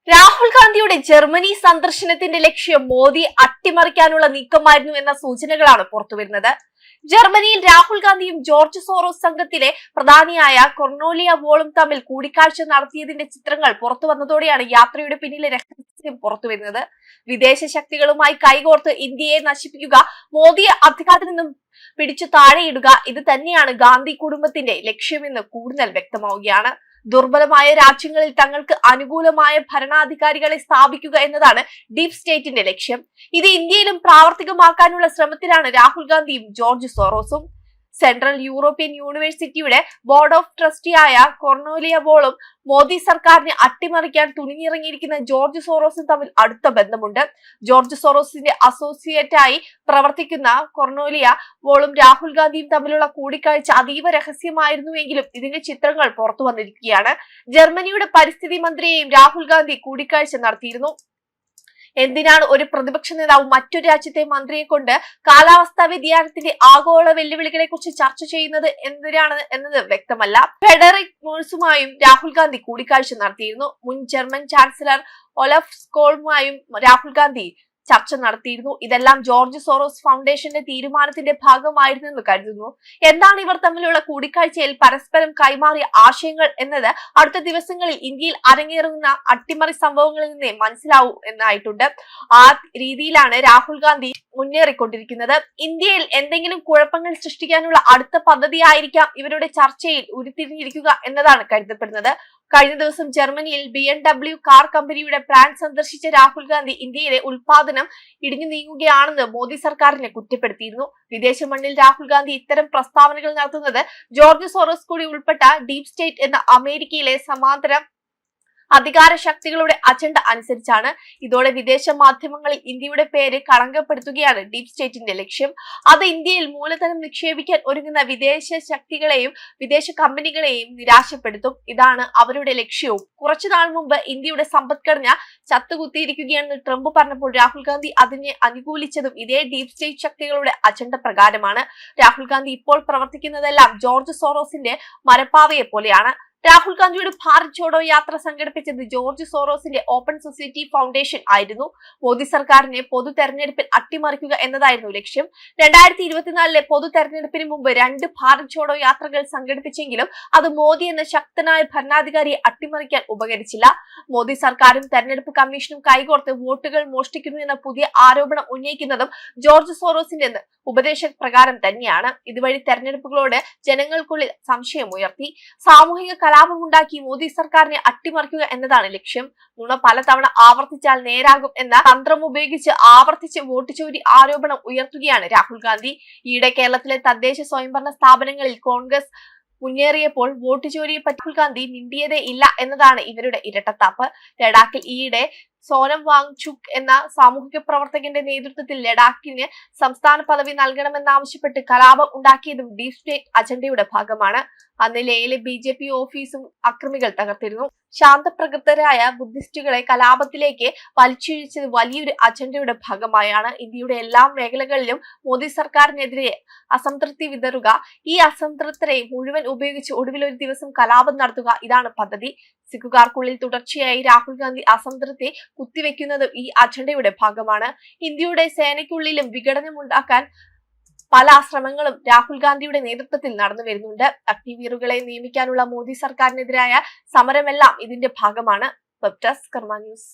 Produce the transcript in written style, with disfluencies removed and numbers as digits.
രാഹുൽ ഗാന്ധിയുടെ ജർമ്മനി സന്ദർശനത്തിന്റെ ലക്ഷ്യം മോദി അട്ടിമറിക്കാനുള്ള നീക്കമായിരുന്നു എന്ന സൂചനകളാണ് പുറത്തുവരുന്നത്. ജർമ്മനിയിൽ രാഹുൽ ഗാന്ധിയും ജോർജ് സോറോസ് സംഘത്തിലെ പ്രധാനിയായ കൊർണേലിയ വോളും തമ്മിൽ കൂടിക്കാഴ്ച നടത്തിയതിന്റെ ചിത്രങ്ങൾ പുറത്തു വന്നതോടെയാണ് യാത്രയുടെ പിന്നിലെ രഹസ്യം പുറത്തുവരുന്നത്. വിദേശ ശക്തികളുമായി കൈകോർത്ത് ഇന്ത്യയെ നശിപ്പിക്കുക, മോദിയെ അധികാരത്തിൽ നിന്നും പിടിച്ചു താഴെയിടുക, ഇത് തന്നെയാണ് ഗാന്ധി കുടുംബത്തിന്റെ ലക്ഷ്യമെന്ന് കൂടുതൽ വ്യക്തമാവുകയാണ്. ദുർബലമായ രാജ്യങ്ങളിൽ തങ്ങൾക്ക് അനുകൂലമായ ഭരണാധികാരികളെ സ്ഥാപിക്കുക എന്നതാണ് ഡീപ് സ്റ്റേറ്റിന്റെ ലക്ഷ്യം. ഇത് ഇന്ത്യയിലും പ്രാവർത്തികമാക്കാനുള്ള ശ്രമത്തിലാണ് രാഹുൽ ഗാന്ധിയും ജോർജ് സോറോസും. സെൻട്രൽ യൂറോപ്യൻ യൂണിവേഴ്സിറ്റിയുടെ ബോർഡ് ഓഫ് ട്രസ്റ്റിയായ കൊർണേലിയ വോളും മോദി സർക്കാരിനെ അട്ടിമറിക്കാൻ തുനിഞ്ഞിറങ്ങിയിരിക്കുന്ന ജോർജ് സോറോസും തമ്മിൽ അടുത്ത ബന്ധമുണ്ട്. ജോർജ് സോറോസിന്റെ അസോസിയേറ്റായി പ്രവർത്തിക്കുന്ന കൊർണേലിയ വോളും രാഹുൽ ഗാന്ധിയും തമ്മിലുള്ള കൂടിക്കാഴ്ച അതീവ രഹസ്യമായിരുന്നുവെങ്കിലും ഇതിന്റെ ചിത്രങ്ങൾ പുറത്തു വന്നിരിക്കുകയാണ്. ജർമ്മനിയുടെ പരിസ്ഥിതി മന്ത്രിയെയും രാഹുൽ ഗാന്ധി കൂടിക്കാഴ്ച നടത്തിയിരുന്നു. എന്തിനാണ് ഒരു പ്രതിപക്ഷ നേതാവ് മറ്റൊരു രാജ്യത്തെ മന്ത്രിയെ കൊണ്ട് കാലാവസ്ഥാ വ്യതിയാനത്തിന്റെ ആഗോള വെല്ലുവിളികളെ കുറിച്ച് ചർച്ച ചെയ്യുന്നത് എന്തിനാണ് എന്നത് വ്യക്തമല്ല. ഫെഡറിക് മേഴ്സുമായും രാഹുൽ ഗാന്ധി കൂടിക്കാഴ്ച നടത്തിയിരുന്നു. മുൻ ജർമ്മൻ ചാൻസലർ ഒലഫ് സ്കോളുമായും രാഹുൽ ഗാന്ധി ചർച്ച നടത്തിയിരുന്നു. ഇതെല്ലാം ജോർജ് സോറോസ് ഫൗണ്ടേഷന്റെ തീരുമാനത്തിന്റെ ഭാഗമായിരുന്നെന്ന് കരുതുന്നു. എന്താണ് ഇവർ തമ്മിലുള്ള കൂടിക്കാഴ്ചയിൽ പരസ്പരം കൈമാറിയ ആശയങ്ങൾ എന്നത് അടുത്ത ദിവസങ്ങളിൽ ഇന്ത്യയിൽ അരങ്ങേറുന്ന അട്ടിമറി സംഭവങ്ങളിൽ നിന്നേ മനസ്സിലാവൂ എന്നായിട്ടുണ്ട്. ആ രീതിയിലാണ് രാഹുൽ ഗാന്ധി മുന്നേറിക്കൊണ്ടിരിക്കുന്നത്. ഇന്ത്യയിൽ എന്തെങ്കിലും കുഴപ്പങ്ങൾ സൃഷ്ടിക്കാനുള്ള അടുത്ത പദ്ധതിയായിരിക്കാം ഇവരുടെ ചർച്ചയിൽ ഉരുത്തിരിഞ്ഞിരിക്കുക എന്നതാണ് കരുതപ്പെടുന്നത്. കഴിഞ്ഞ ദിവസം ജർമ്മനിയിൽ BMW കാർ കമ്പനിയുടെ പ്ലാന്റ് സന്ദർശിച്ച രാഹുൽ ഗാന്ധി ഇന്ത്യയിലെ ഉൽപാദനം ഇടിഞ്ഞു നീങ്ങുകയാണെന്ന് മോദി സർക്കാരിനെ കുറ്റപ്പെടുത്തിയിരുന്നു. വിദേശ മണ്ണിൽ രാഹുൽ ഗാന്ധി ഇത്തരം പ്രസ്താവനകൾ നടത്തുന്നത് ജോർജ് സോറോസ് കൂടി ഉൾപ്പെട്ട ഡീപ് സ്റ്റേറ്റ് എന്ന അമേരിക്കയിലെ സമാന്തര അധികാര ശക്തികളുടെ അജണ്ട അനുസരിച്ചാണ്. ഇതോടെ വിദേശ മാധ്യമങ്ങളിൽ ഇന്ത്യയുടെ പേര് കളങ്കപ്പെടുത്തുകയാണ് ഡീപ് സ്റ്റേറ്റിന്റെ ലക്ഷ്യം. അത് ഇന്ത്യയിൽ മൂലധനം നിക്ഷേപിക്കാൻ ഒരുങ്ങുന്ന വിദേശ ശക്തികളെയും വിദേശ കമ്പനികളെയും നിരാശപ്പെടുത്തും. ഇതാണ് അവരുടെ ലക്ഷ്യവും. കുറച്ചുനാൾ മുമ്പ് ഇന്ത്യയുടെ സമ്പദ്ഘടന ചത്തുകുത്തിയിരിക്കുകയാണെന്ന് ട്രംപ് പറഞ്ഞപ്പോൾ രാഹുൽ ഗാന്ധി അതിനെ അനുകൂലിച്ചതും ഇതേ ഡീപ് സ്റ്റേറ്റ് ശക്തികളുടെ അജണ്ട പ്രകാരമാണ്. രാഹുൽ ഗാന്ധി ഇപ്പോൾ പ്രവർത്തിക്കുന്നതെല്ലാം ജോർജ് സോറോസിന്റെ മരപ്പാവയെ പോലെയാണ്. രാഹുൽ ഗാന്ധിയുടെ ഭാരത് ജോഡോ യാത്ര സംഘടിപ്പിച്ചത് ജോർജ് സോറോസിന്റെ ഓപ്പൺ സൊസൈറ്റി ഫൗണ്ടേഷൻ ആയിരുന്നു. മോദി സർക്കാരിനെ പൊതു തെരഞ്ഞെടുപ്പിൽ അട്ടിമറിക്കുക എന്നതായിരുന്നു ലക്ഷ്യം. 2024 പൊതു തെരഞ്ഞെടുപ്പിന് മുമ്പ് 2 ഭാരത് ജോഡോ യാത്രകൾ സംഘടിപ്പിച്ചെങ്കിലും അത് മോദി എന്ന ശക്തനായ ഭരണാധികാരിയെ അട്ടിമറിക്കാൻ ഉപകരിച്ചില്ല. മോദി സർക്കാരും തെരഞ്ഞെടുപ്പ് കമ്മീഷനും കൈകോർത്ത് വോട്ടുകൾ മോഷ്ടിക്കുന്നു എന്ന പുതിയ ആരോപണം ഉന്നയിക്കുന്നതും ജോർജ് സോറോസിന്റെ ഉപദേശപ്രകാരം തന്നെയാണ്. ഇതുവഴി തെരഞ്ഞെടുപ്പുകളോട് ജനങ്ങൾക്കുള്ളിൽ സംശയമുയർത്തി. സാമൂഹിക കലാപമുണ്ടാക്കി മോദി സർക്കാരിനെ അട്ടിമറിക്കുക എന്നതാണ് ലക്ഷ്യം. നുണ പലതവണ ആവർത്തിച്ചാൽ നേരാകും എന്ന തന്ത്രം ഉപയോഗിച്ച് ആവർത്തിച്ച് വോട്ട് ചോരി ആരോപണം ഉയർത്തുകയാണ് രാഹുൽ ഗാന്ധി. ഈയിടെ കേരളത്തിലെ തദ്ദേശ സ്വയംഭരണ സ്ഥാപനങ്ങളിൽ കോൺഗ്രസ് മുന്നേറിയപ്പോൾ വോട്ട് ചോരിയെപ്പറ്റി രാഹുൽ ഗാന്ധി മിണ്ടിയതേ ഇല്ല എന്നതാണ് ഇവരുടെ ഇരട്ടത്താപ്പ്. ലഡാക്കിൽ ഈയിടെ സോനം വാങ്ചുക് എന്ന സാമൂഹിക പ്രവർത്തകന്റെ നേതൃത്വത്തിൽ ലഡാക്കിന് സംസ്ഥാന പദവി നൽകണമെന്നാവശ്യപ്പെട്ട് കലാപം ഉണ്ടാക്കിയതും ഡീപ് സ്റ്റേറ്റ് അജണ്ടയുടെ ഭാഗമാണ്. അന്ന് ലേയിലെ BJP ഓഫീസും അക്രമികൾ തകർത്തിരുന്നു. ശാന്തപ്രകൃതരായ ബുദ്ധിസ്റ്റുകളെ കലാപത്തിലേക്ക് വലിച്ചിഴിച്ചത് വലിയൊരു അജണ്ടയുടെ ഭാഗമായാണ്. ഇന്ത്യയുടെ എല്ലാ മേഖലകളിലും മോദി സർക്കാരിനെതിരെ അസംതൃപ്തി വിതറുക, ഈ അസംതൃപ്തരെ മുഴുവൻ ഉപയോഗിച്ച് ഒടുവിൽ ഒരു ദിവസം കലാപം നടത്തുക, ഇതാണ് പദ്ധതി. സിഖുകാർക്കുള്ളിൽ തുടർച്ചയായി രാഹുൽ ഗാന്ധി അസംതൃപ്തി കുത്തിവെക്കുന്നതും ഈ അജണ്ടയുടെ ഭാഗമാണ്. ഇന്ത്യയുടെ സേനയ്ക്കുള്ളിലും വിഘടനമുണ്ടാക്കാൻ പല ശ്രമങ്ങളും രാഹുൽ ഗാന്ധിയുടെ നേതൃത്വത്തിൽ നടന്നു വരുന്നുണ്ട്. അഗ്നിവീറുകളെ നിയമിക്കാനുള്ള മോദി സർക്കാരിനെതിരായ സമരമെല്ലാം ഇതിന്റെ ഭാഗമാണ്. വെബ് ഡെസ്ക് കർമ്മ ന്യൂസ്.